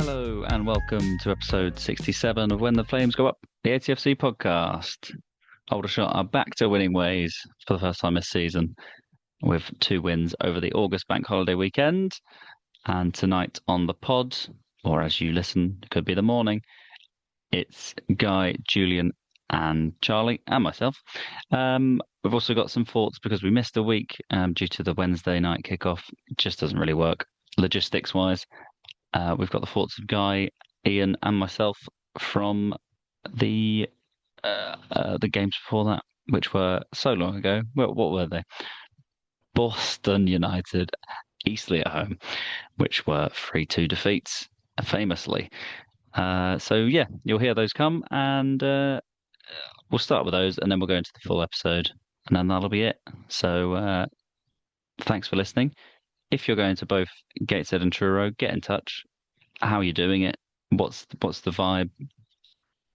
Hello and welcome to episode 67 of When the Flames Go Up, the ATFC podcast. Aldershot are back to winning ways for the first time this season with 2 wins over the August bank holiday weekend. And tonight on the pod, or as you listen, it could be the morning, it's Guy, Julian and Charlie and myself. We've also got some thoughts because we missed a week due to the Wednesday night kickoff. It just doesn't really work logistics-wise. We've got the thoughts of Guy, Ian, and myself from the games before that, which were so long ago. What were they? Boston United, Eastleigh at home, which were 3-2 defeats, famously. So yeah, you'll hear those come, and we'll start with those, and then we'll go into the full episode, and then that'll be it. So thanks for listening. If you're going to both Gateshead and Truro, get in touch. How are you doing it? What's the vibe?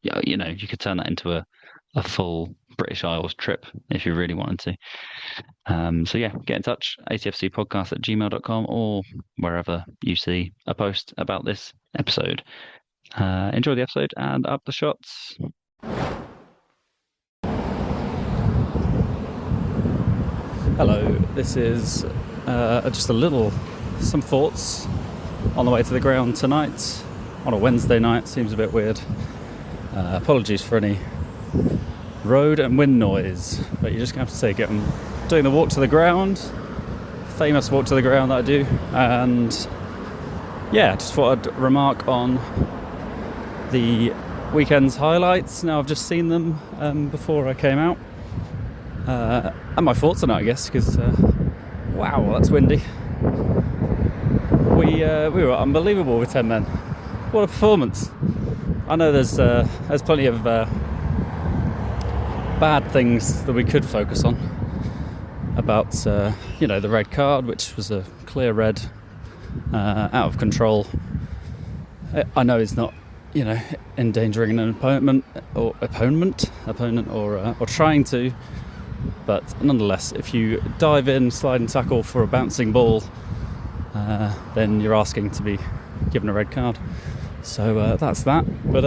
You know, you could turn that into a full British Isles trip if you really wanted to. So yeah, get in touch, atfcpodcast@gmail.com or wherever you see a post about this episode. Enjoy the episode and up the shots. Hello, this is just some thoughts on the way to the ground tonight on a Wednesday night. Seems a bit weird. Apologies for any road and wind noise, but you're just going to have to take it. I'm doing the walk to the ground, famous walk to the ground that I do, and yeah, just thought I'd remark on the weekend's highlights. Now I've just seen them before I came out, and my thoughts on it, I guess, because wow, that's windy. We were unbelievable with 10 men. What a performance! I know there's plenty of bad things that we could focus on about the red card, which was a clear red, out of control. I know it's not endangering an opponent or trying to, but nonetheless, if you dive in, slide and tackle for a bouncing ball, then you're asking to be given a red card. So that's that. But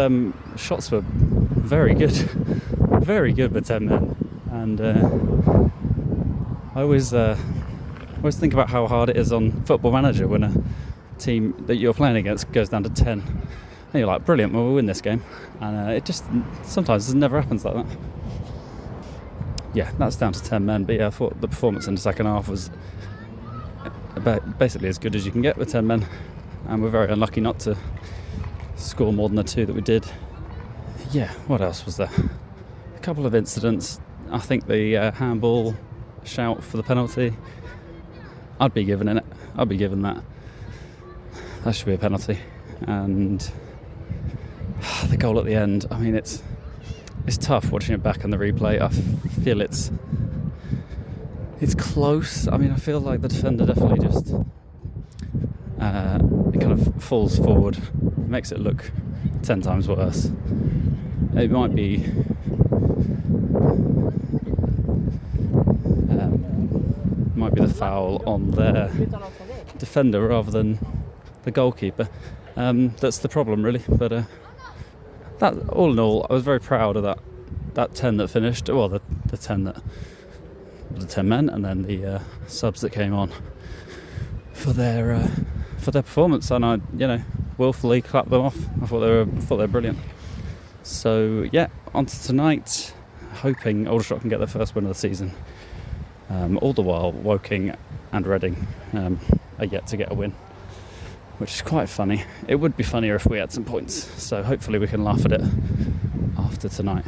shots were very good with 10 men, and I always think about how hard it is on Football Manager when a team that you're playing against goes down to 10, and you're like, brilliant, well, we'll win this game, and it just sometimes it never happens like that. Yeah, that's down to 10 men, but yeah, I thought the performance in the second half was basically as good as you can get with 10 men, and we're very unlucky not to score more than the 2 that we did. Yeah, what else was there? A couple of incidents. I think the handball shout for the penalty, I'd be given that. That should be a penalty. And the goal at the end, I mean, it's tough watching it back on the replay. I feel it's close. I mean, I feel like the defender definitely just it kind of falls forward, makes it look 10 times worse. It might be the foul on their defender rather than the goalkeeper. That's the problem, really. But that, all in all, I was very proud of that 10 that finished. Well, the 10 men, and then the subs that came on for their performance, and I willfully clapped them off. I thought they were brilliant. So yeah, on to tonight, hoping Aldershot can get their first win of the season. All the while, Woking and Reading are yet to get a win, which is quite funny. It would be funnier if we had some points, so hopefully we can laugh at it after tonight.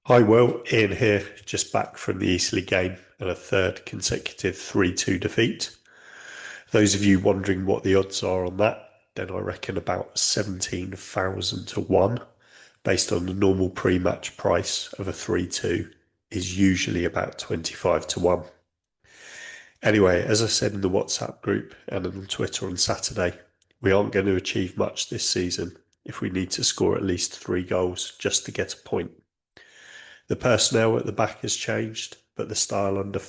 Hi Will, Ian here, just back from the Eastleigh game and a third consecutive 3-2 defeat. Those of you wondering what the odds are on that, then I reckon about 17,000 to 1, based on the normal pre-match price of a 3-2 is usually about 25 to 1. Anyway, as I said in the WhatsApp group and on Twitter on Saturday, we aren't going to achieve much this season if we need to score at least 3 goals just to get a point. The personnel at the back has changed, but the style under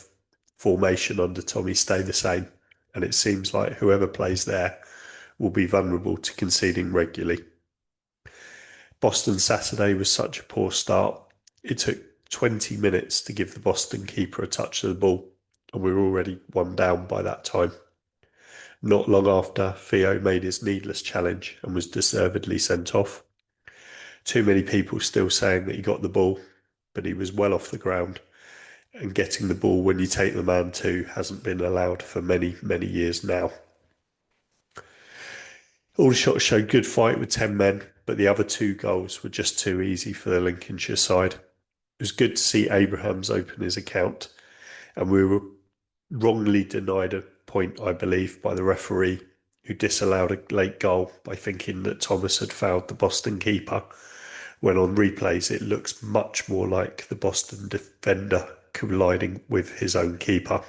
formation under Tommy stay the same, and it seems like whoever plays there will be vulnerable to conceding regularly. Boston Saturday was such a poor start. It took 20 minutes to give the Boston keeper a touch of the ball, and we were already 1 down by that time. Not long after, Theo made his needless challenge and was deservedly sent off. Too many people still saying that he got the ball, but he was well off the ground, and getting the ball when you take the man to hasn't been allowed for many, many years now. Aldershot showed good fight with 10 men, but the other 2 goals were just too easy for the Lincolnshire side. It was good to see Abrahams open his account, and we were wrongly denied a point, I believe, by the referee, who disallowed a late goal by thinking that Thomas had fouled the Boston keeper, when on replays it looks much more like the Boston defender colliding with his own keeper.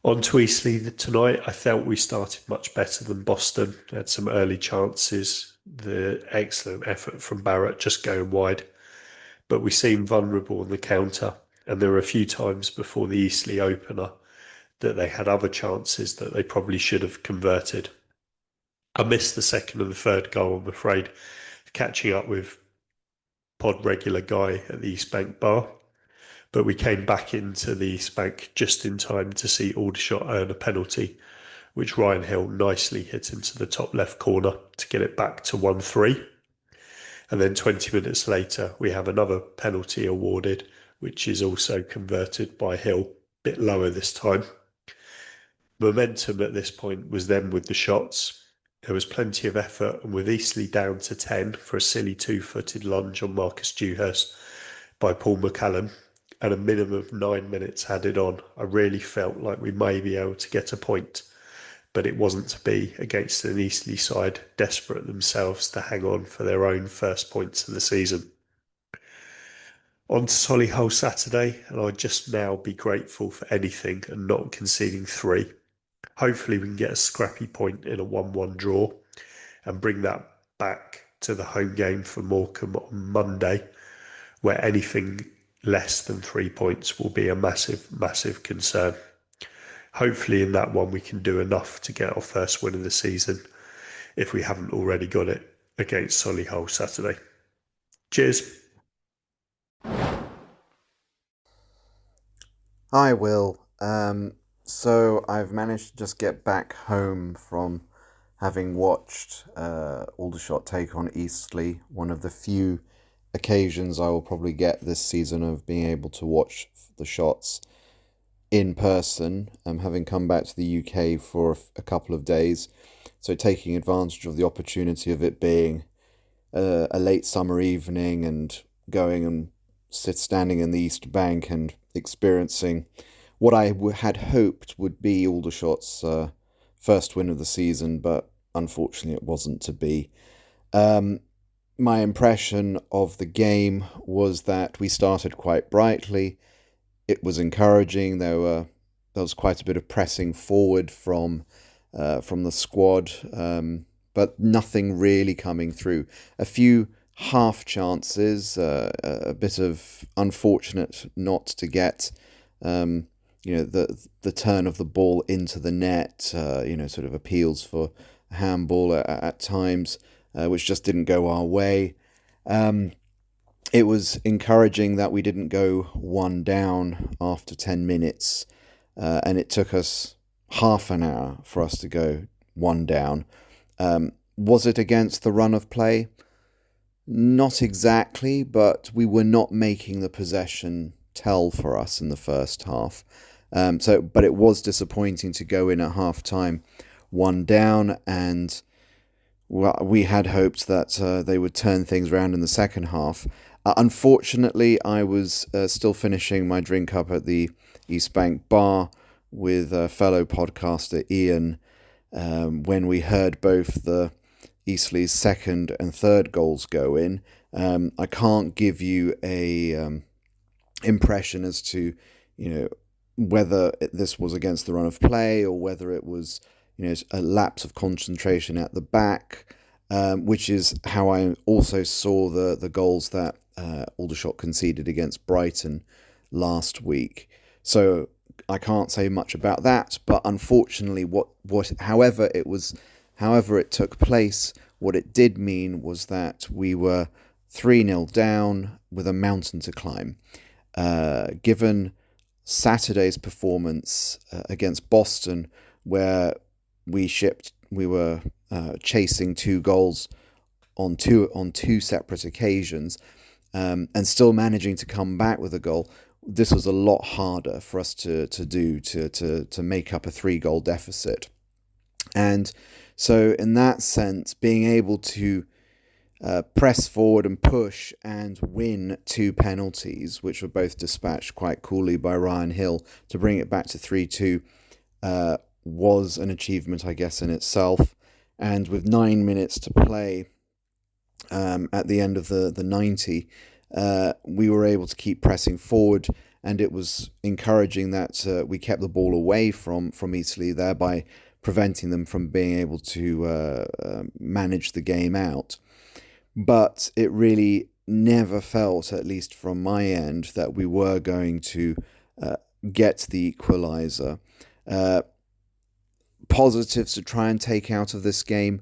On to Eastleigh tonight, I felt we started much better than Boston. Had some early chances, the excellent effort from Barrett just going wide, but we seemed vulnerable on the counter, and there were a few times before the Eastleigh opener that they had other chances that they probably should have converted. I missed the second and the third goal, I'm afraid, catching up with pod regular Guy at the East Bank bar. But we came back into the East Bank just in time to see Aldershot earn a penalty, which Ryan Hill nicely hit into the top left corner to get it back to 1-3. And then 20 minutes later, we have another penalty awarded, which is also converted by Hill, a bit lower this time. Momentum at this point was then with the shots. There was plenty of effort, and with Eastleigh down to 10 for a silly 2-footed lunge on Marcus Dewhurst by Paul McCallum, and a minimum of 9 minutes added on, I really felt like we may be able to get a point, but it wasn't to be against an Eastleigh side desperate themselves to hang on for their own first points of the season. On to Solihull Saturday, and I'd just now be grateful for anything and not conceding 3. Hopefully we can get a scrappy point in a 1-1 draw and bring that back to the home game for Morecambe on Monday, where anything less than 3 points will be a massive, massive concern. Hopefully in that one we can do enough to get our first win of the season, if we haven't already got it against Solihull Saturday. Cheers. Hi, Will. So I've managed to just get back home from having watched Aldershot take on Eastleigh, one of the few occasions I will probably get this season of being able to watch the shots in person, having come back to the UK for a couple of days, so taking advantage of the opportunity of it being a late summer evening and going and standing in the East Bank and experiencing what I had hoped would be Aldershot's first win of the season, but unfortunately it wasn't to be. My impression of the game was that we started quite brightly. It was encouraging. There was quite a bit of pressing forward from the squad, but nothing really coming through. A few half chances, a bit of unfortunate not to get the turn of the ball into the net, sort of appeals for handball at times, which just didn't go our way. It was encouraging that we didn't go 1 down after 10 minutes, and it took us half an hour for us to go 1 down. Was it against the run of play? Not exactly, but we were not making the possession tell for us in the first half. But it was disappointing to go in at half time 1 down, and we had hoped that they would turn things around in the second half. Unfortunately, I was still finishing my drink up at the East Bank bar with fellow podcaster Ian when we heard both the Eastleigh's second and third goals go in. I can't give you a impression as to whether this was against the run of play or whether it was a lapse of concentration at the back, which is how I also saw the goals that Aldershot conceded against Brighton last week. So I can't say much about that, but unfortunately, however it was However it took place, what it did mean was that we were 3-0 down with a mountain to climb. Given Saturday's performance against Boston, where we were chasing 2 goals on two separate occasions, and still managing to come back with a goal. This was a lot harder for us to make up a 3-goal deficit. And so in that sense, being able to press forward and push and win 2 penalties, which were both dispatched quite coolly by Ryan Hill to bring it back to 3-2, was an achievement, I guess, in itself. And with 9 minutes to play at the end of the 90, we were able to keep pressing forward, and it was encouraging that we kept the ball away from Italy, thereby preventing them from being able to manage the game out. But it really never felt, at least from my end, that we were going to get the equaliser. Positives to try and take out of this game,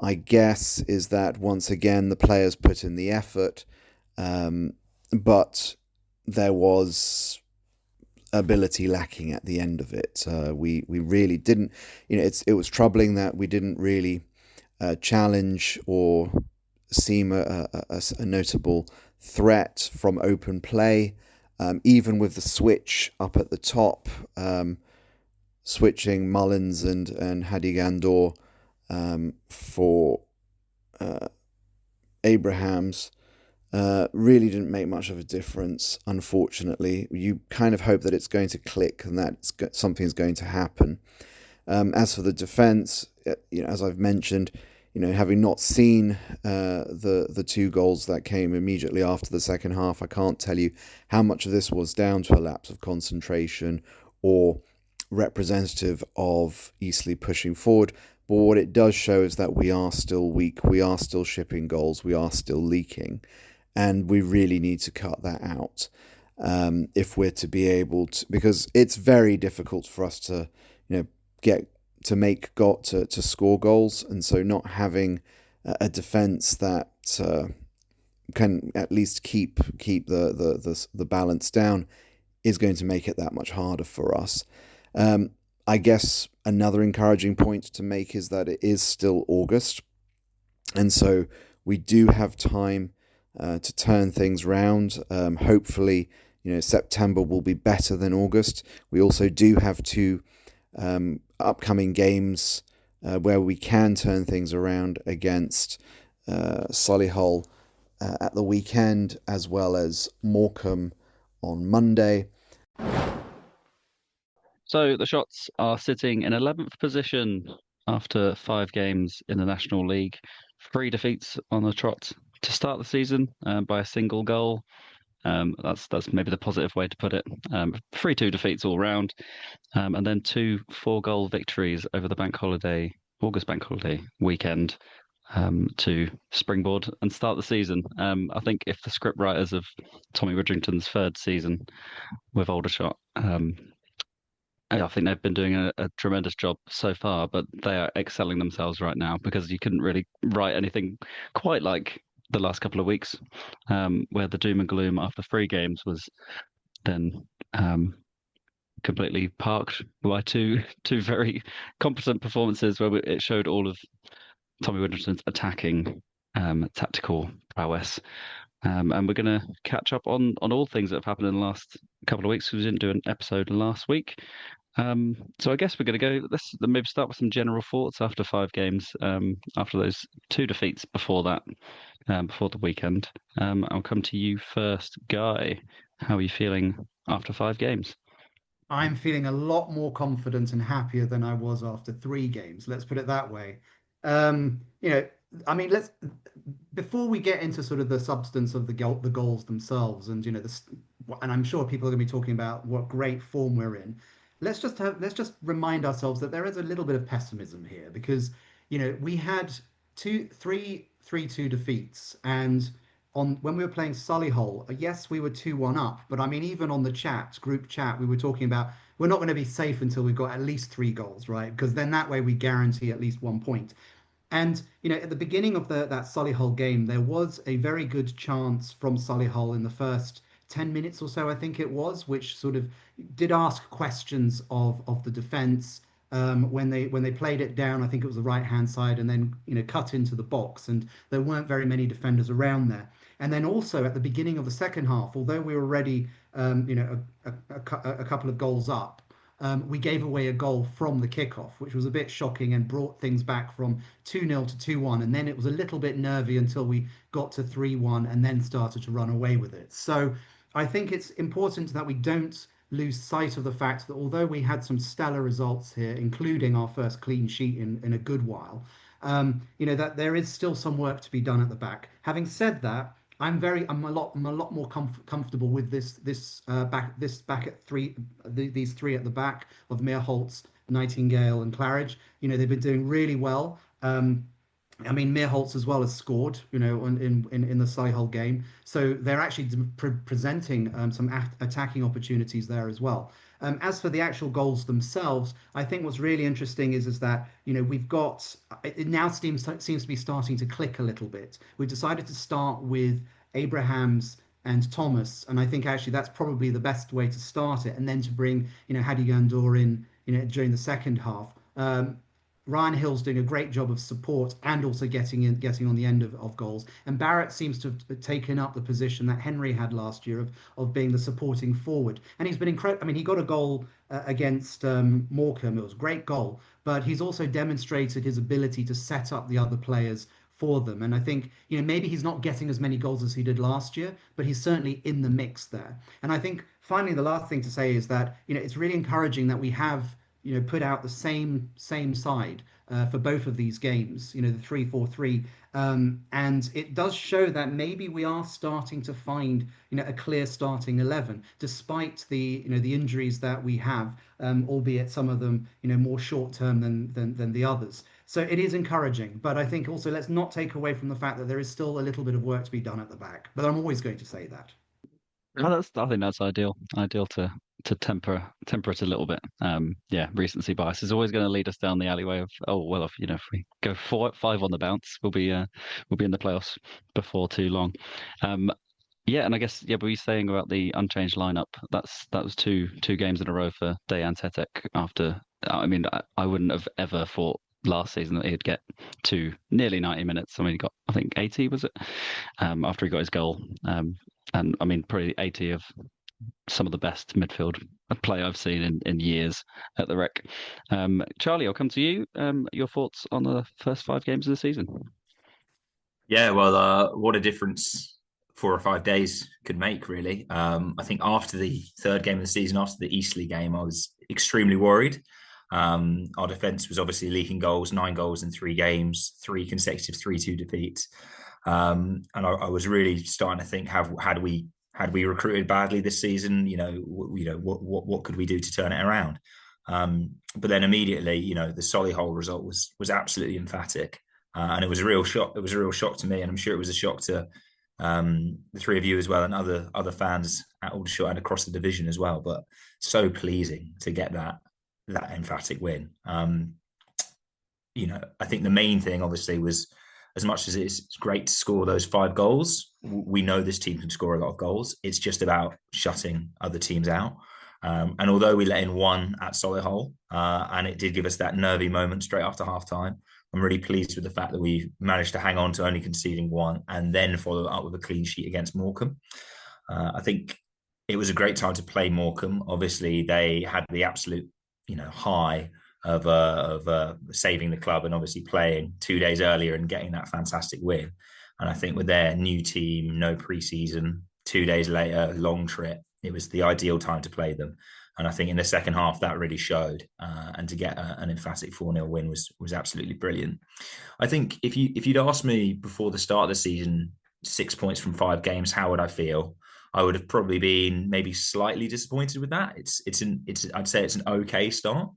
I guess, is that once again the players put in the effort, but there was ability lacking at the end of it. We really didn't, it was troubling that we didn't really challenge or seem a notable threat from open play, even with the switch up at the top, switching Mullins and Hadi Gandor for Abrahams. Really didn't make much of a difference, unfortunately. You kind of hope that it's going to click and that something's going to happen. As for the defence, as I've mentioned, having not seen the 2 goals that came immediately after the second half, I can't tell you how much of this was down to a lapse of concentration or representative of Eastleigh pushing forward. But what it does show is that we are still weak, we are still shipping goals, we are still leaking, and we really need to cut that out if we're to be able to, because it's very difficult for us to, get to score goals, and so not having a defence that can at least keep the balance down is going to make it that much harder for us. I guess another encouraging point to make is that it is still August, and so we do have time to turn things round. Hopefully, September will be better than August. We also do have 2 upcoming games where we can turn things around against Solihull at the weekend, as well as Morecambe on Monday. So the Shots are sitting in 11th position after 5 games in the National League. 3 defeats on the trot to start the season by a single goal. That's maybe the positive way to put it. 3-2 defeats all round, and then 2 4-goal victories over the August bank holiday weekend to springboard and start the season. I think if the script writers of Tommy Widrington's 3rd season with Aldershot, I think they've been doing a tremendous job so far, but they are excelling themselves right now, because you couldn't really write anything quite like the last couple of weeks, where the doom and gloom after 3 games was then completely parked by two very competent performances, where it showed all of Tommy Widrington's attacking tactical prowess. And we're going to catch up on all things that have happened in the last couple of weeks, because we didn't do an episode last week. So I guess we're going to let's maybe start with some general thoughts after 5 games, after those 2 defeats before that, before the weekend. I'll come to you first, Guy. How are you feeling after 5 games? I'm feeling a lot more confident and happier than I was after 3 games. Let's put it that way. Let's before we get into sort of the substance of the goals themselves, and and I'm sure people are going to be talking about what great form we're in. Let's just remind ourselves that there is a little bit of pessimism here, because we had 3-2 defeats, and on when we were playing Solihull, yes, we were 2-1 up, but I mean, even on the group chat, we were talking about we're not going to be safe until we've got at least 3 goals, right? Because then that way we guarantee at least 1 point. And at the beginning of that Solihull game, there was a very good chance from Solihull in the first 10 minutes or so, I think it was, which sort of did ask questions of the defence. When they played it down, I think it was the right hand side, and then cut into the box, and there weren't very many defenders around there. And then also at the beginning of the second half, although we were already a couple of goals up, we gave away a goal from the kickoff, which was a bit shocking and brought things back from 2-0 to 2-1. And then it was a little bit nervy until we got to 3-1 and then started to run away with it. So I think it's important that we don't lose sight of the fact that although we had some stellar results here, including our first clean sheet in a good while, that there is still some work to be done at the back. Having said that, I'm a lot more comfortable with this back at three, these three at the back of Meerholtz, Nightingale, and Claridge. They've been doing really well. I mean, Meerholtz as well has scored, in the Solihull game. So they're actually presenting some attacking opportunities there as well. As for the actual goals themselves, I think what's really interesting is that we've got it now seems to be starting to click a little bit. We've decided to start with Abrahams and Thomas, and I think actually that's probably the best way to start it, and then to bring Hadi Gandor in during the second half. Ryan Hill's doing a great job of support and also getting on the end of goals. And Barrett seems to have taken up the position that Henry had last year of being the supporting forward. And he's been incredible. I mean, he got a goal against Morecambe. It was a great goal, but he's also demonstrated his ability to set up the other players for them. And I think, maybe he's not getting as many goals as he did last year, but he's certainly in the mix there. And I think finally, the last thing to say is that, it's really encouraging that we have put out the same side for both of these games, the 3-4-3, and it does show that maybe we are starting to find a clear starting 11, despite the the injuries that we have, albeit some of them more short term than the others. So it is encouraging, but I think also let's not take away from the fact that there is still a little bit of work to be done at the back. But I'm always going to say that. Oh, I think that's ideal. Ideal to temper it a little bit. Yeah, recency bias is always going to lead us down the alleyway of, oh well, if we go 5 on the bounce, we'll be in the playoffs before too long. Yeah, and I guess but you're saying about the unchanged lineup. That was two games in a row for Dejan Tetek. After, I mean, I wouldn't have ever thought last season that he'd get to nearly 90 minutes. I mean, he got, I think, 80, was it? After he got his goal. And I mean, probably 80 of some of the best midfield play I've seen in years at the Rec. Charlie, I'll come to you. Your thoughts on the first 5 games of the season? Yeah, well, what a difference 4 or 5 days could make, really. I think after the third game of the season, after the Eastleigh game, I was extremely worried. Our defence was obviously leaking goals, 9 goals in 3 games, 3 consecutive 3-2 defeats. And I was really starting to think, had we recruited badly this season? What could we do to turn it around? But then immediately, the Solihull result was absolutely emphatic, and it was a real shock. It was a real shock to me, and I'm sure it was a shock to the 3 of you as well, and other fans at Aldershot and across the division as well. But so pleasing to get that emphatic win. I think the main thing obviously was, as much as it's great to score those 5 goals, we know this team can score a lot of goals. It's just about shutting other teams out. And although we let in 1 at Solihull, and it did give us that nervy moment straight after half-time, I'm really pleased with the fact that we managed to hang on to only conceding 1 and then follow up with a clean sheet against Morecambe. I think it was a great time to play Morecambe. Obviously, they had the absolute high of saving the club and obviously playing 2 days earlier and getting that fantastic win. And I think with their new team, no preseason, 2 days later, long trip, it was the ideal time to play them. And I think in the second half that really showed. And to get an emphatic 4-0 win was absolutely brilliant. I think if you'd asked me before the start of the season, 6 points from 5 games, how would I feel? I would have probably been maybe slightly disappointed with that. I'd say it's an okay start,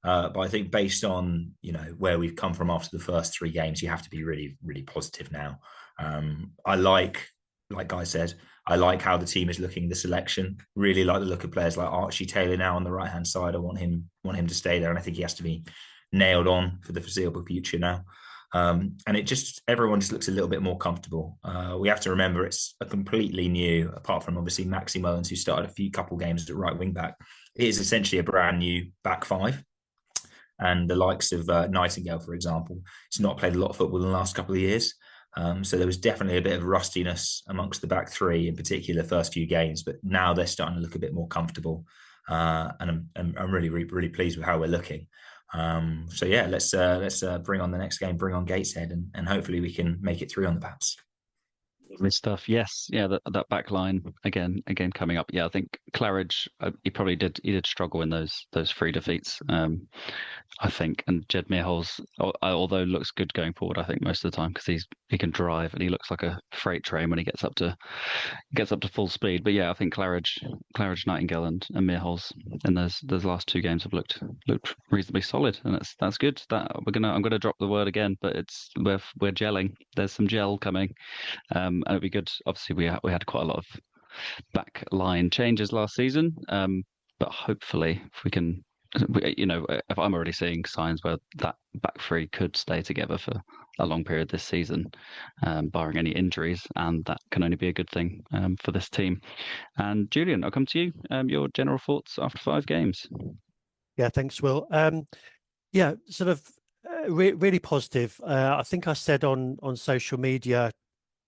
but I think based on where we've come from after the first 3 games, you have to be really, really positive now. I like like Guy said, I like how the team is looking. The selection, really like the look of players like Archie Taylor now on the right hand side. I want him to stay there, and I think he has to be nailed on for the foreseeable future now. And it just, everyone just looks a little bit more comfortable. We have to remember it's a completely new, apart from obviously Maxi Mullins, who started a couple games at right wing back. It is essentially a brand new back five. And the likes of Nightingale, for example, he's not played a lot of football in the last couple of years. So there was definitely a bit of rustiness amongst the back three, in particular, the first few games. But now they're starting to look a bit more comfortable, and I'm really, really, really pleased with how we're looking. So yeah, let's bring on the next game, bring on Gateshead, and hopefully we can make it through on the Pats. Lovely stuff. Yes, yeah, that back line again coming up. Yeah, I think Claridge, he did struggle in those 3 defeats. I think, and Jed Mearholz, although looks good going forward, I think most of the time, because he can drive and he looks like a freight train when he gets up to full speed. But yeah, I think Claridge, Nightingale, and Mearholz in those last 2 games have looked reasonably solid, and that's good. That I'm gonna drop the word again, but we're gelling. There's some gel coming. And it'd be good. Obviously, we had quite a lot of back line changes last season, but hopefully, if we can, if I'm already seeing signs where that back three could stay together for a long period this season, barring any injuries, and that can only be a good thing for this team. And Julian, I'll come to you. Your general thoughts after 5 games. Yeah, thanks, Will. Yeah, sort of really positive. I think I said on social media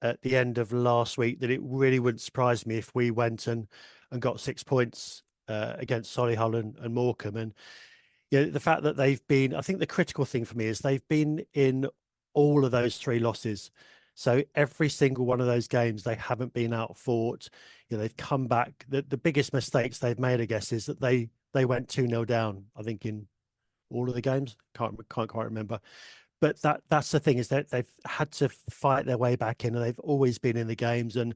at the end of last week that it really wouldn't surprise me if we went and got 6 points against Solihull and Morecambe. And the fact that they've been, I think the critical thing for me is they've been in all of those 3 losses. So every single one of those games, they haven't been outfought. They've come back. The biggest mistakes they've made, I guess, is that they went 2-0 down, I think, in all of the games. Can't quite remember. But that's the thing, is that they've had to fight their way back in, and they've always been in the games, and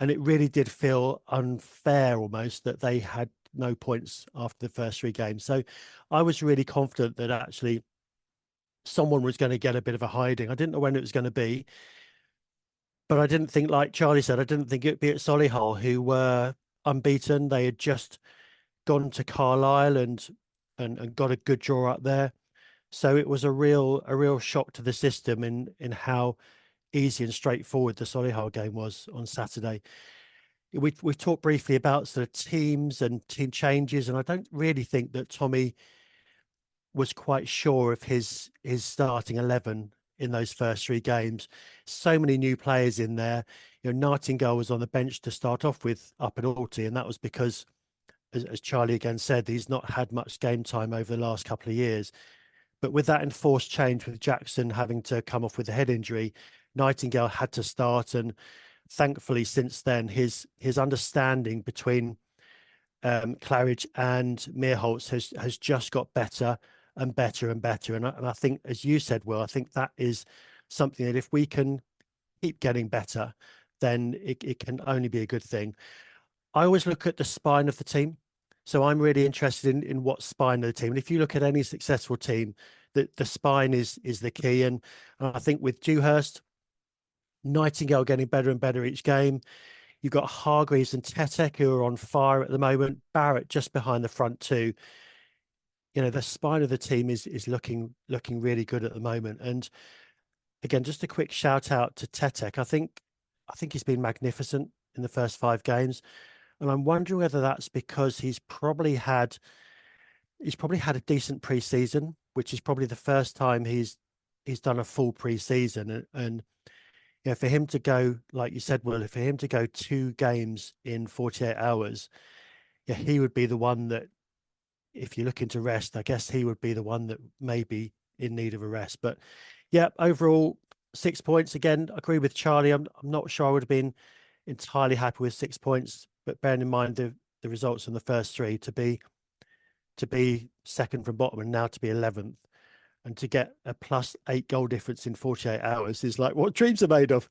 it really did feel unfair almost that they had no points after the first 3 games. So I was really confident that actually someone was going to get a bit of a hiding. I didn't know when it was going to be, but I didn't think, like Charlie said, I didn't think it'd be at Solihull, who were unbeaten. They had just gone to Carlisle and got a good draw up there. So it was a real shock to the system in how easy and straightforward the Solihull game was on Saturday. We talked briefly about sort of teams and team changes, and I don't really think that Tommy was quite sure of his starting 11 in those first 3 games. So many new players in there. Nightingale was on the bench to start off with up at Alty, and that was because, as Charlie again said, he's not had much game time over the last couple of years. But with that enforced change, with Jackson having to come off with a head injury, Nightingale had to start. And thankfully, since then, his understanding between Claridge and Mearholz has just got better and better and better. And I think, as you said, Will, I think that is something that if we can keep getting better, then it can only be a good thing. I always look at the spine of the team. So I'm really interested in what spine of the team. And if you look at any successful team, the spine is the key. And I think with Dewhurst, Nightingale getting better and better each game. You've got Hargreaves and Tetek, who are on fire at the moment. Barrett just behind the front 2. The spine of the team is looking really good at the moment. And again, just a quick shout out to Tetek. I think he's been magnificent in the first 5 games. And I'm wondering whether that's because he's probably had a decent pre-season, which is probably the first time he's done a full pre-season. And for him to go, like you said, Will, for him to go 2 games in 48 hours, he would be the one that, if you're looking to rest, I guess he would be the one that may be in need of a rest. But yeah, overall 6 points. Again, I agree with Charlie. I'm not sure I would have been entirely happy with 6 points, but bearing in mind the results in the first 3, to be second from bottom and now to be 11th, and to get a +8 goal difference in 48 hours is like what dreams are made of.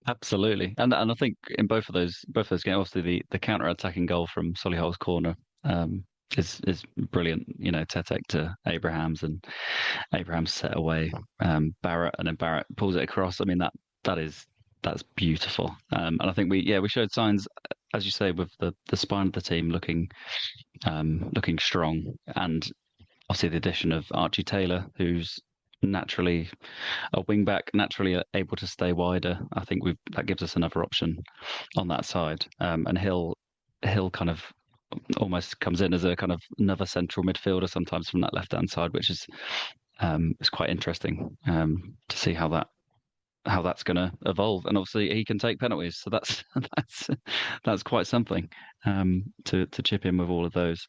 Absolutely, and I think in both of those games, obviously the counter-attacking goal from Solihull's corner is brilliant. Tetek to Abrahams, and Abrahams set away Barrett, and then Barrett pulls it across. I mean, that is that's beautiful. And I think we showed signs, as you say, with the spine of the team looking strong, and obviously the addition of Archie Taylor, who's naturally a wing back, naturally able to stay wider. I think that gives us another option on that side. And Hill kind of almost comes in as a kind of another central midfielder sometimes from that left hand side, which is quite interesting to see how that's going to evolve. And obviously he can take penalties, so that's that's quite something to chip in with all of those.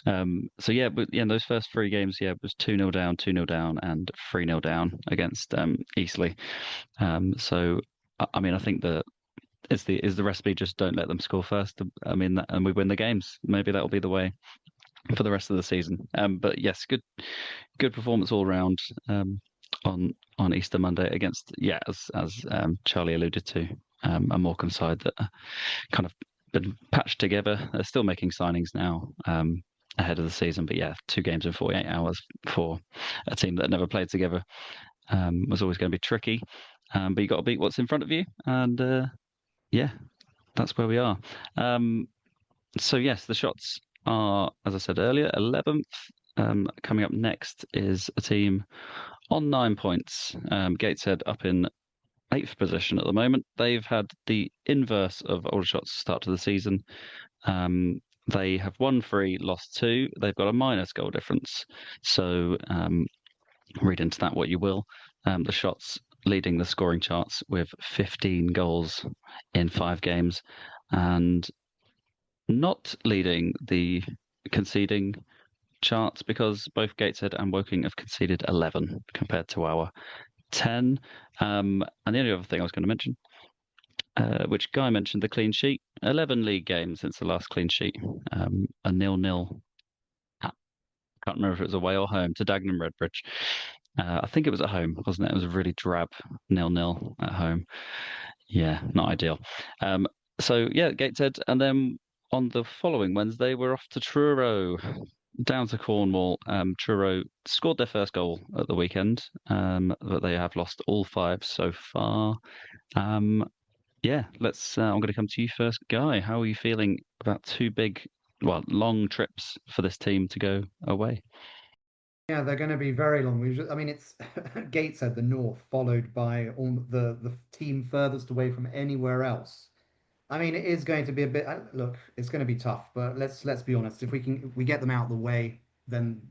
So yeah, but yeah, in those first three games, it was 2-0 down, 2-0 down, and 3-0 down against Eastleigh. So I mean, I think that is the recipe, just don't let them score first. I mean, and we win the games. Maybe that'll be the way for the rest of the season. But yes, good performance all around on Easter Monday against, as Charlie alluded to, a Morecambe side that kind of been patched together. They're still making signings now ahead of the season, but yeah, 2 games in 48 hours for a team that never played together was always going to be tricky. But you got to beat what's in front of you, and yeah, that's where we are. So yes, the Shots are, as I said earlier, 11th. Coming up next is a team on 9 points. Gateshead up in 8th position at the moment. They've had the inverse of Aldershot's start to the season. They have won 3, lost 2. They've got a minus goal difference. So read into that what you will. The Shots leading the scoring charts with 15 goals in 5 games, and not leading the conceding charts because both Gateshead and Woking have conceded 11 compared to our 10. And the only other thing I was going to mention, which Guy mentioned, the clean sheet. 11 league games since the last clean sheet. A 0-0. I can't remember if it was away or home to Dagenham Redbridge. I think it was at home, wasn't it? It was a really drab 0-0 at home. Yeah, not ideal. So yeah, Gateshead, and then on the following Wednesday, we're off to Truro, down to Cornwall. Truro scored their first goal at the weekend, but they have lost all 5 so far. Yeah, I'm going to come to you first, Guy. How are you feeling about 2 long trips for this team to go away? Yeah, they're going to be very long. I mean, it's Gateshead, the north, followed by all the team furthest away from anywhere else. I mean, it is going to be a bit. Look, it's going to be tough, but let's be honest. If we get them out of the way, then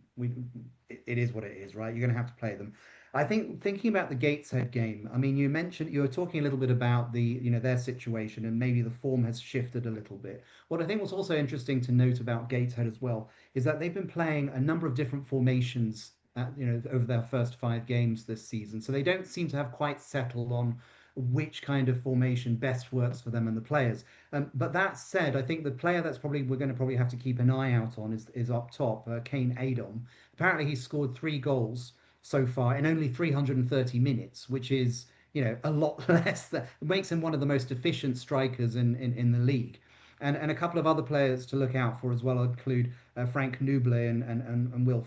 it is what it is, right? You're going to have to play them. I think thinking about the Gateshead game. I mean, you were talking a little bit about their situation, and maybe the form has shifted a little bit. What I think was also interesting to note about Gateshead as well is that they've been playing a number of different formations. Over their first 5 games this season, so they don't seem to have quite settled on which kind of formation best works for them and the players. But that said, I think the player we're going to probably have to keep an eye out on is up top, Kane Adom. Apparently, he's scored 3 goals so far in only 330 minutes, which is a lot less. That makes him one of the most efficient strikers in the league. And a couple of other players to look out for as well include Frank Nuble and Will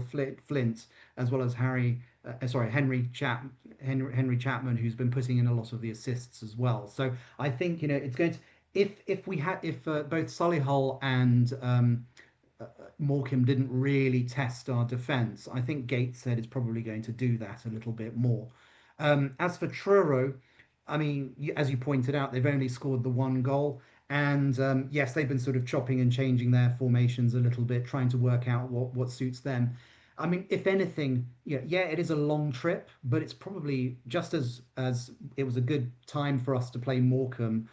Flint, as well as Henry Chapman, who's been putting in a lot of the assists as well. So I think it's going to, if both Solihull and Morecambe didn't really test our defence, I think Gateshead is probably going to do that a little bit more. As for Truro, I mean, as you pointed out, they've only scored the 1 goal. And yes, they've been sort of chopping and changing their formations a little bit, trying to work out what suits them. I mean, if anything, yeah, it is a long trip, but it's probably just as it was a good time for us to play Morecambe,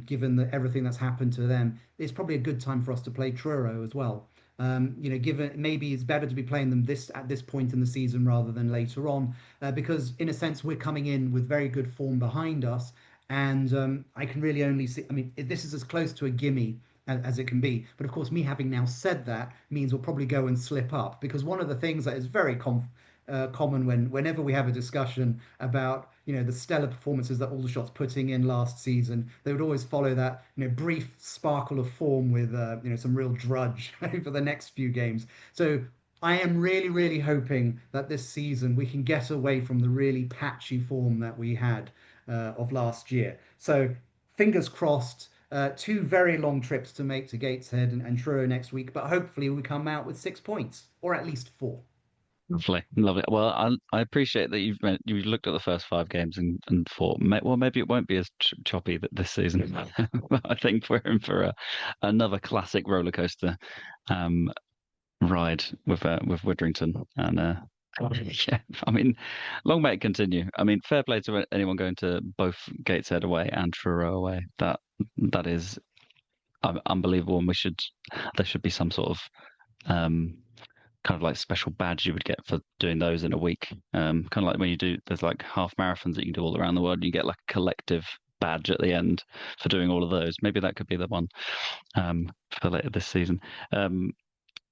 given everything that's happened to them. It's probably a good time for us to play Truro as well. Given maybe it's better to be playing them at this point in the season rather than later on, because in a sense we're coming in with very good form behind us, and I can really only see. I mean, this is as close to a gimme as it can be. But of course, me having now said that means we'll probably go and slip up, because one of the things that is very common whenever we have a discussion about the stellar performances that Aldershot's putting in last season, they would always follow that brief sparkle of form with some real drudge over the next few games. So I am really, really hoping that this season we can get away from the really patchy form that we had of last year. So fingers crossed. Two very long trips to make to Gateshead and Truro next week, but hopefully we come out with 6 points, or at least 4. Lovely, lovely. Well, I appreciate that you looked at the first 5 games and thought, well, maybe it won't be as choppy this season. But I think we're in for another classic roller coaster ride with Widdrington, and yeah, I mean, long may it continue. I mean, fair play to anyone going to both Gateshead away and Truro away. That is unbelievable, and there should be some sort of kind of like special badge you would get for doing those in a week. Kind of like when there's like half marathons that you can do all around the world, and you get like a collective badge at the end for doing all of those. Maybe that could be the one for later this season.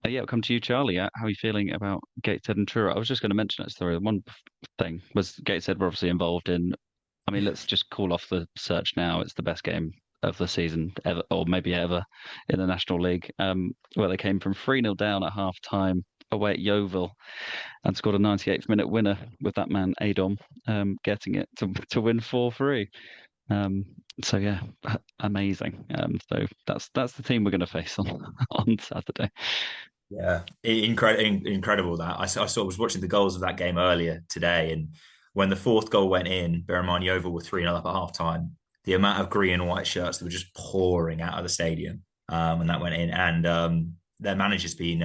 Yeah, I'll come to you, Charlie. How are you feeling about Gateshead and Truro? I was just going to mention that story. One thing was Gateshead were obviously involved in. I mean, let's just call off the search now. It's the best game of the season ever, or maybe ever, in the National League, where they came from 3-0 down at half time away at Yeovil and scored a 98th minute winner with that man Adom getting it to win 4-3. So yeah, amazing. So that's the team we're going to face on Saturday. Yeah, incredible that. I was watching the goals of that game earlier today, and when the fourth goal went in, bear in mind Yeovil were 3-0 up at half time, the amount of green and white shirts that were just pouring out of the stadium when that went in, and their manager's been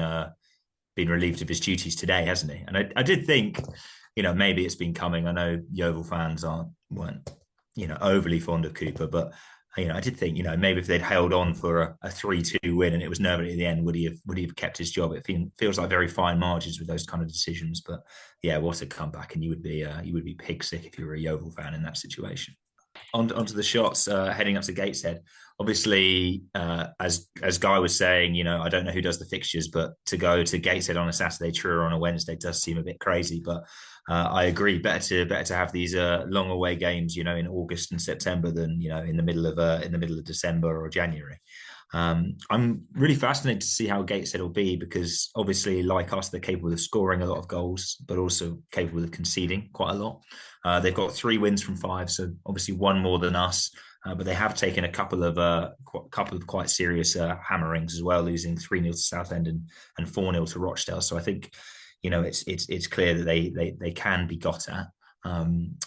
relieved of his duties today, hasn't he? And I did think, maybe it's been coming. I know Yeovil fans weren't overly fond of Cooper, but I did think, maybe if they'd held on for a 3-2 win and it was nervy at the end, would he have kept his job? It feels like very fine margins with those kind of decisions. But yeah, what a comeback, and you would be pig sick if you were a Yeovil fan in that situation. Onto the shots heading up to Gateshead. Obviously, as Guy was saying, I don't know who does the fixtures, but to go to Gateshead on a Saturday, Truro on a Wednesday does seem a bit crazy. But I agree, better to have these long away games, in August and September than in the middle of December or January. I'm really fascinated to see how Gateshead will be, because obviously, like us, they're capable of scoring a lot of goals, but also capable of conceding quite a lot. They've got 3 wins from 5, so obviously one more than us. But they have taken a couple of quite serious hammerings as well, losing 3-0 to Southend and 4-0 to Rochdale. So I think it's clear that they can be got at.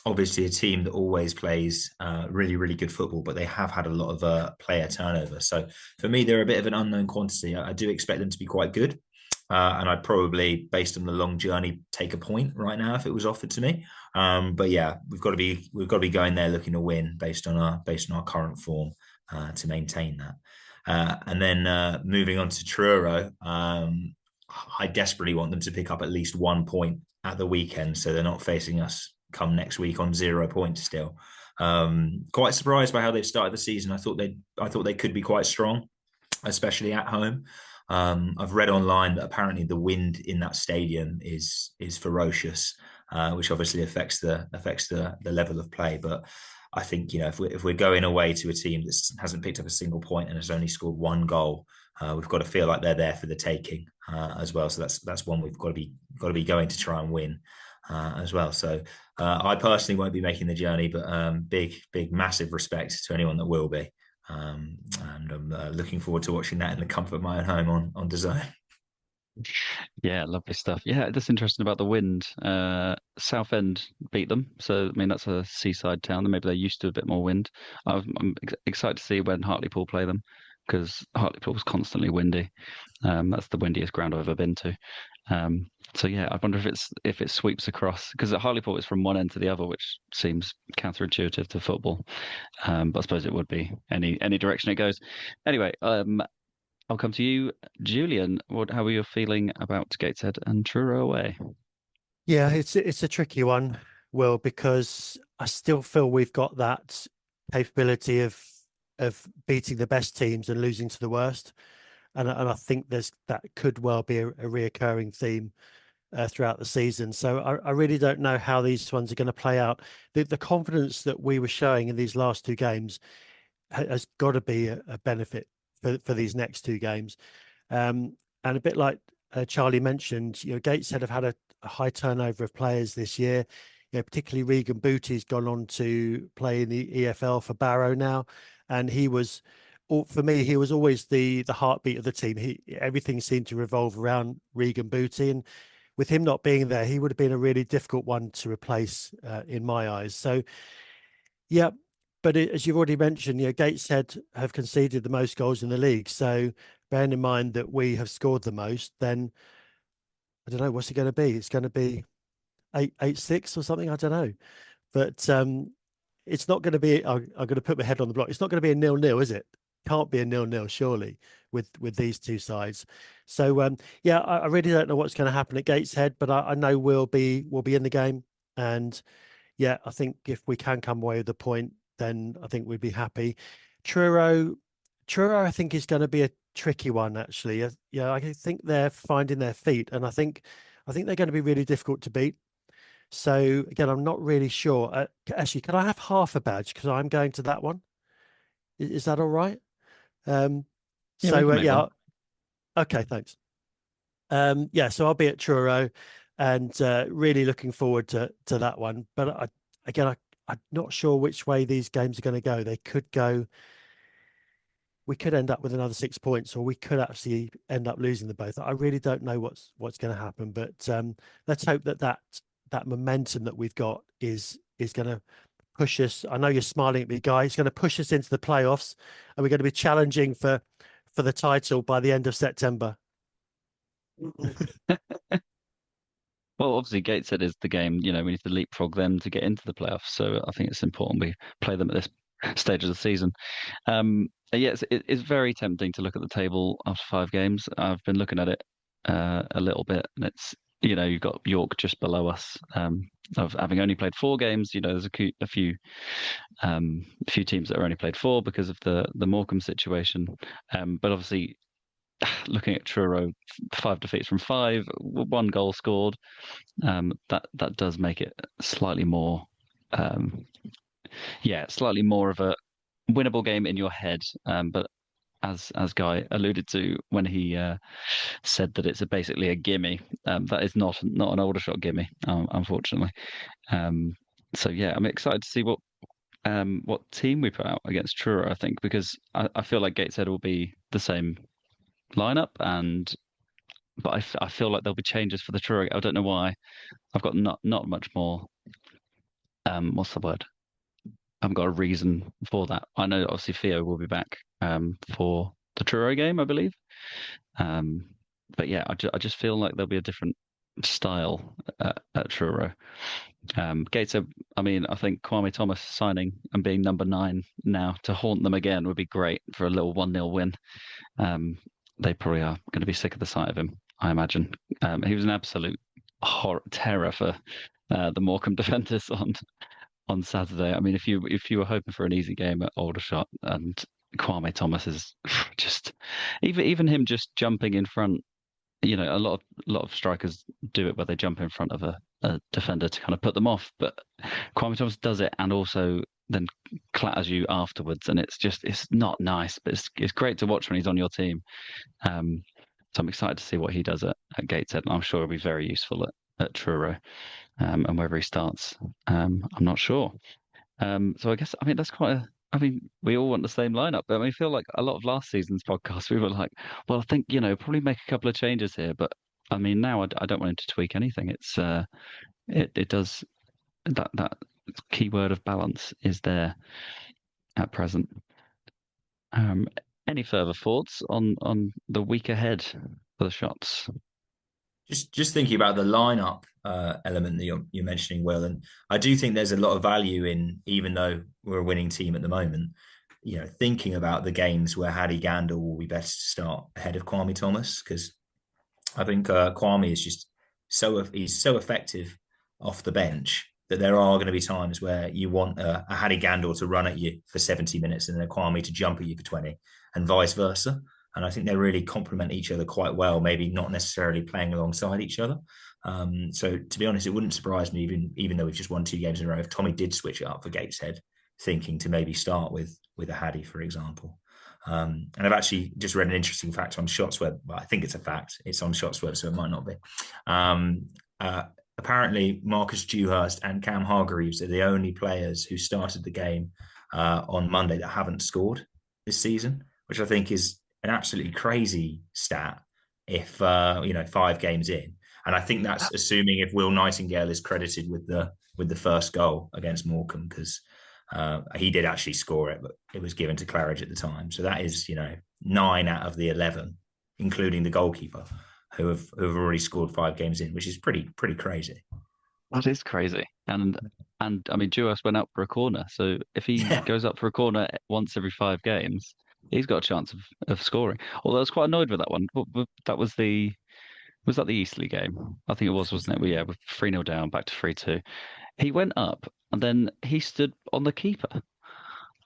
Obviously, a team that always plays really, really good football, but they have had a lot of player turnover. So for me, they're a bit of an unknown quantity. I do expect them to be quite good. And I'd probably, based on the long journey, take a point right now if it was offered to me. But yeah, we've got to be going there looking to win based on our current form to maintain that. And then moving on to Truro, I desperately want them to pick up at least 1 point at the weekend, so they're not facing us come next week on 0 points still. Quite surprised by how they've started the season. I thought they could be quite strong, especially at home. I've read online that apparently the wind in that stadium is ferocious, which obviously affects the level of play. But I think if we're going away to a team that hasn't picked up a single point and has only scored 1 goal, we've got to feel like they're there for the taking as well. So that's one we've got to be going to try and win as well. So I personally won't be making the journey, but big massive respect to anyone that will be. And I'm looking forward to watching that in the comfort of my own home on DAZN. Yeah, lovely stuff. Yeah, that's interesting about the wind. Southend beat them, so I mean that's a seaside town, and maybe they're used to a bit more wind. I'm excited to see when Hartlepool play them, because Hartlepool was constantly windy. That's the windiest ground I've ever been to. So yeah, I wonder if it sweeps across, because at Hartlepool it's from one end to the other, which seems counterintuitive to football. But I suppose it would be any direction it goes. Anyway, I'll come to you, Julian. How are you feeling about Gateshead and Truro away? Yeah, it's a tricky one, Will, because I still feel we've got that capability of beating the best teams and losing to the worst, and I think that could well be a reoccurring theme throughout the season. So I really don't know how these ones are going to play out. The confidence that we were showing in these last 2 games has got to be a benefit for these next 2 games. And a bit like Charlie mentioned, Gateshead have had a high turnover of players this year. particularly Regan Booty's gone on to play in the EFL for Barrow now, and he was, for me, he was always the heartbeat of the team. Everything seemed to revolve around Regan Booty, and with him not being there, he would have been a really difficult one to replace in my eyes. So, yeah. But as you've already mentioned, Gateshead have conceded the most goals in the league. So bearing in mind that we have scored the most, then I don't know, what's it going to be? It's going to be 8-6 or something. I don't know. But it's not going to be, I'm going to put my head on the block. It's not going to be a 0-0, is it? Can't be a 0-0, surely, with these two sides. So yeah, I really don't know what's going to happen at Gateshead, but I know we'll be in the game. And yeah, I think if we can come away with the point, then I think we'd be happy. Truro, I think, is going to be a tricky one, actually. Yeah, I think they're finding their feet, and I think they're going to be really difficult to beat. So again, I'm not really sure. Actually, can I have half a badge because I'm going to that one? Is that all right? Yeah, we So can make yeah, one. okay, thanks. Yeah, so I'll be at Truro, and really looking forward to that one. But I'm not sure which way these games are going to go. They could go. We could end up with another 6 points, or we could actually end up losing them both. I really don't know what's going to happen. But let's hope that momentum that we've got is going to push us. I know you're smiling at me, Guy. It's going to push us into the playoffs, and we're going to be challenging for the title by the end of September. Well, obviously, Gateshead is the game. We need to leapfrog them to get into the playoffs. So I think it's important we play them at this stage of the season. Yeah, it's very tempting to look at the table after 5 games. I've been looking at it a little bit, and it's you've got York just below us. Of having only played 4 games, there's a few teams that are only played 4 because of the Morecambe situation. But obviously, looking at Truro, 5 defeats from 5, 1 goal scored. That does make it slightly more, slightly more of a winnable game in your head. But as Guy alluded to when he said that it's basically a gimme, that is not an Aldershot gimme, unfortunately. So yeah, I'm excited to see what team we put out against Truro. I think because I feel like Gateshead will be the same lineup, but I feel like there'll be changes for the Truro. I don't know why. I've got not much more. What's the word? I haven't got a reason for that. I know obviously Theo will be back for the Truro game, I believe. But yeah, I just feel like there'll be a different style at Truro. Gateshead, I mean, I think Kwame Thomas signing and being number 9 now to haunt them again would be great for a little 1-0 win. They probably are going to be sick of the sight of him, I imagine. He was an absolute terror for the Morecambe defenders on Saturday. I mean, if you were hoping for an easy game at Aldershot, and Kwame Thomas is just even him just jumping in front. A lot of strikers do it where they jump in front of a defender to kind of put them off, but Kwame Thomas does it and also then clatters you afterwards, and it's not nice, but it's great to watch when he's on your team. So I'm excited to see what he does at Gateshead, and I'm sure he'll be very useful at Truro. And whether he starts, I'm not sure. So I mean that's we all want the same lineup, but I feel like a lot of last season's podcast, we were like, well, I think probably make a couple of changes here, but I mean now I don't want him to tweak anything. It's it does that keyword of balance is there at present. Any further thoughts on the week ahead for the Shots? Just thinking about the lineup element that you're mentioning, Will, and I do think there's a lot of value in, even though we're a winning team at the moment, thinking about the games where Hadi Gandil will be best to start ahead of Kwame Thomas, because I think Kwame is just he's so effective off the bench that there are going to be times where you want a Hadi Gandil to run at you for 70 minutes and then a Kwame to jump at you for 20, and vice versa. And I think they really complement each other quite well, maybe not necessarily playing alongside each other. So to be honest, it wouldn't surprise me, even though we've just won 2 games in a row, if Tommy did switch it up for Gateshead, thinking to maybe start with a Hadi, for example. And I've actually just read an interesting fact on ShotsWeb. Well, I think it's a fact. It's on ShotsWeb, so it might not be. apparently Marcus Dewhurst and Cam Hargreaves are the only players who started the game on Monday that haven't scored this season, which I think is an absolutely crazy stat if 5 games in. And I think that's assuming if Will Nightingale is credited with the first goal against Morecambe, because he did actually score it, but it was given to Claridge at the time. So that is 9 out of the 11, including the goalkeeper, who have already scored 5 games in, which is pretty crazy. That is crazy. And I mean, Duas went up for a corner. So if he goes up for a corner once every 5 games, he's got a chance of scoring. Although I was quite annoyed with that one. That was was that the Eastleigh game? I think it was, wasn't it? Well, yeah, with 3-0 down, back to 3-2. He went up and then he stood on the keeper.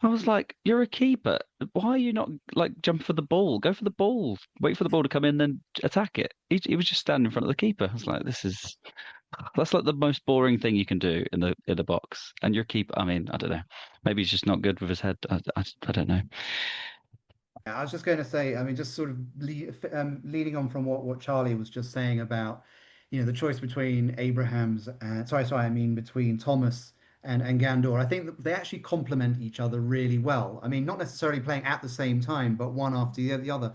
I was like, you're a keeper. Why are you not like jumping for the ball? Go for the ball. Wait for the ball to come in, then attack it. He was just standing in front of the keeper. I was like, that's like the most boring thing you can do in the box. And your keeper, I mean, I don't know. Maybe he's just not good with his head. I don't know. I was just going to say, I mean, just sort of leading on from what Charlie was just saying about, the choice between Abraham's and sorry, I mean between Thomas and Gandor. I think that they actually complement each other really well. I mean, not necessarily playing at the same time, but one after the other.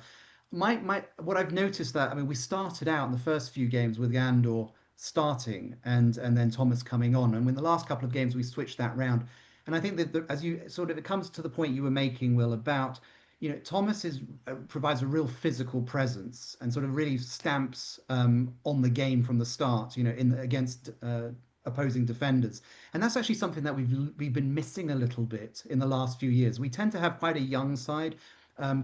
What I've noticed that, I mean, we started out in the first few games with Gandor starting and then Thomas coming on, and in the last couple of games we switched that round. And I think that as you sort of, it comes to the point you were making, Will, about Thomas provides a real physical presence and sort of really stamps on the game from the start, against opposing defenders. And that's actually something that we've been missing a little bit in the last few years. We tend to have quite a young side,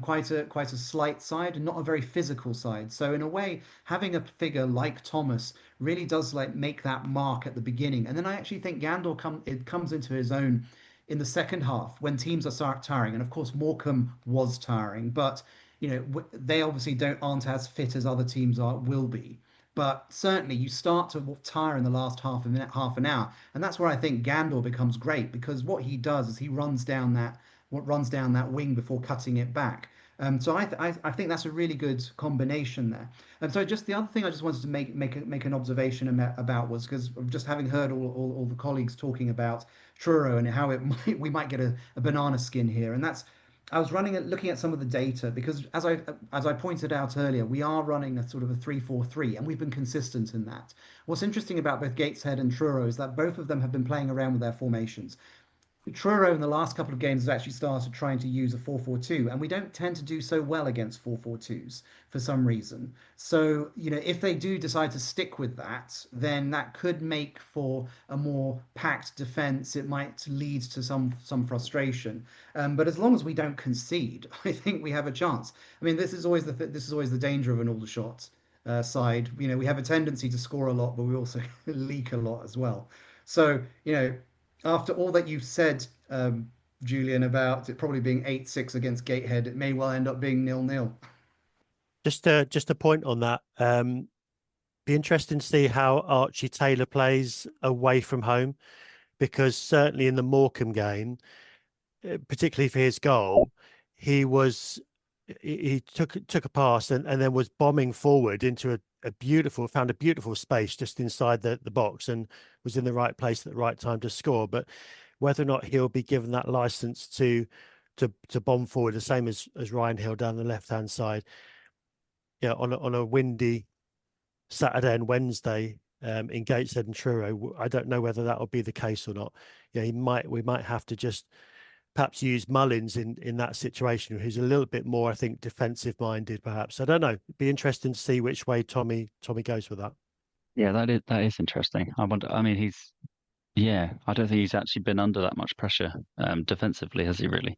quite a slight side, and not a very physical side. So in a way, having a figure like Thomas really does like make that mark at the beginning. And then I actually think Gandor comes into his own in the second half when teams are tiring. And of course, Morecambe was tiring, but they obviously aren't as fit as other teams will be. But certainly, you start to tire in the last half an hour, and that's where I think Gandor becomes great because what he does is he runs down that wing before cutting it back. So I think that's a really good combination there. And so just the other thing I just wanted to make an observation about was because just having heard all the colleagues talking about Truro and how we might get a banana skin here, and that's I was looking at some of the data because as I pointed out earlier, we are running a sort of a 3-4-3, and we've been consistent in that. What's interesting about both Gateshead and Truro is that both of them have been playing around with their formations. Truro in the last couple of games has actually started trying to use a 4-4-2, and we don't tend to do so well against 4-4-2s for some reason. So, if they do decide to stick with that, then that could make for a more packed defense. It might lead to some frustration. But as long as we don't concede, I think we have a chance. I mean, this is always the danger of an Aldershot side. We have a tendency to score a lot, but we also leak a lot as well. So, after all that you've said, Julian, about it probably being 8-6 against Gateshead, it may well end up being 0-0. Just a point on that. Be interesting to see how Archie Taylor plays away from home, because certainly in the Morecambe game, particularly for his goal, he took a pass and then was bombing forward into found a beautiful space just inside the box and was in the right place at the right time to score. But whether or not he'll be given that license to bomb forward, the same as Ryan Hill down the left hand side, on a windy Saturday and Wednesday in Gateshead and Truro, I don't know whether that will be the case or not. We might have to just perhaps use Mullins in that situation, who's a little bit more, I think, defensive minded, perhaps. I don't know. It'd be interesting to see which way Tommy goes with that. Yeah, that is interesting. I wonder. I mean, I don't think he's actually been under that much pressure defensively, has he really?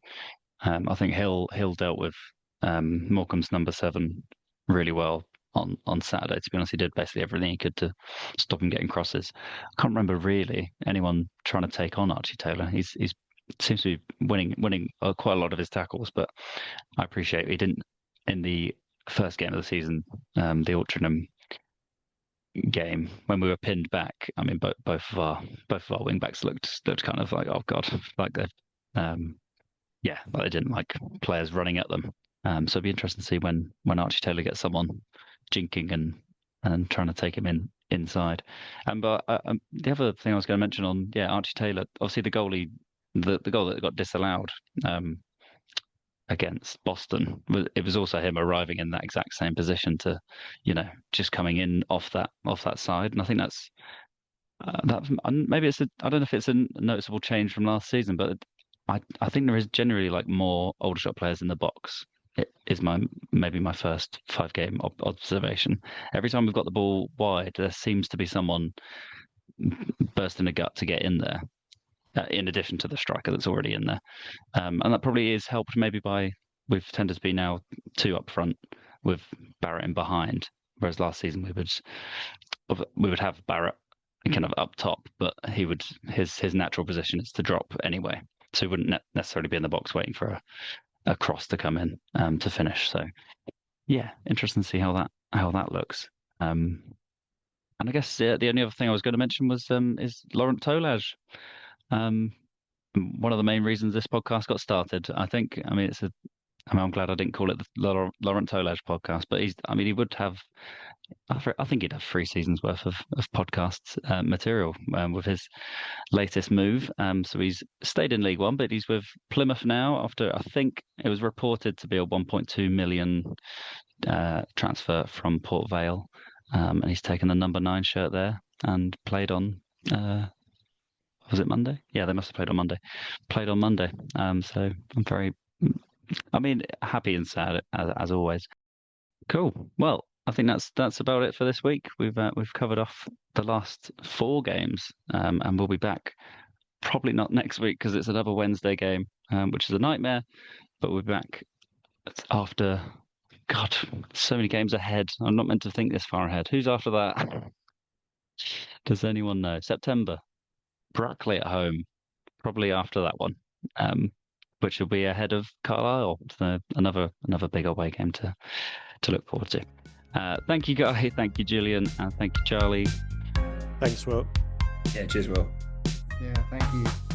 I think Hill dealt with Morecambe's number 7 really well on Saturday. To be honest, he did basically everything he could to stop him getting crosses. I can't remember really anyone trying to take on Archie Taylor. He's seems to be winning quite a lot of his tackles, but I appreciate he didn't in the first game of the season, the Altrincham game when we were pinned back. I mean, both of our wing backs looked kind of like, oh god, like they like they didn't like players running at them. So it'd be interesting to see when Archie Taylor gets someone jinking and trying to take him in inside. But the other thing I was going to mention on Archie Taylor, obviously the goalie, the goal that got disallowed against Boston, it was also him arriving in that exact same position to, just coming in off that side, and I think that's that maybe I don't know if it's a noticeable change from last season, but I think there is generally like more Aldershot players in the box. It is maybe my first 5-game observation. Every time we've got the ball wide, there seems to be someone bursting a gut to get in there, in addition to the striker that's already in there. And that probably is helped maybe by we've tended to be now 2 up front with Barrett in behind, whereas last season we would have Barrett kind of up top, but his natural position is to drop anyway, so he wouldn't necessarily be in the box waiting for a cross to come in to finish. So yeah, interesting to see how that looks. And I guess the only other thing I was going to mention was is Laurent Tolaj. One of the main reasons this podcast got started, I think. I'm glad I didn't call it the Laurent Tolaj podcast, but he would have. I think he'd have 3 seasons worth of podcasts material with his latest move. So he's stayed in League One, but he's with Plymouth now after, I think it was reported to be a 1.2 million transfer from Port Vale. And he's taken the number 9 shirt there and played on, was it Monday? Yeah, they must have played on Monday. Played on Monday. So I'm very, happy and sad as always. Cool. Well, I think that's about it for this week. We've covered off the last 4 games, and we'll be back probably not next week because it's another Wednesday game, which is a nightmare. But we'll be back after. God, so many games ahead. I'm not meant to think this far ahead. Who's after that? Does anyone know? September. Brackley at home, probably after that one, which will be ahead of Carlisle. So another big away game to look forward to. Thank you, Guy. Thank you, Julian. And thank you, Charlie. Thanks, Will. Yeah, cheers, Will. Yeah, thank you.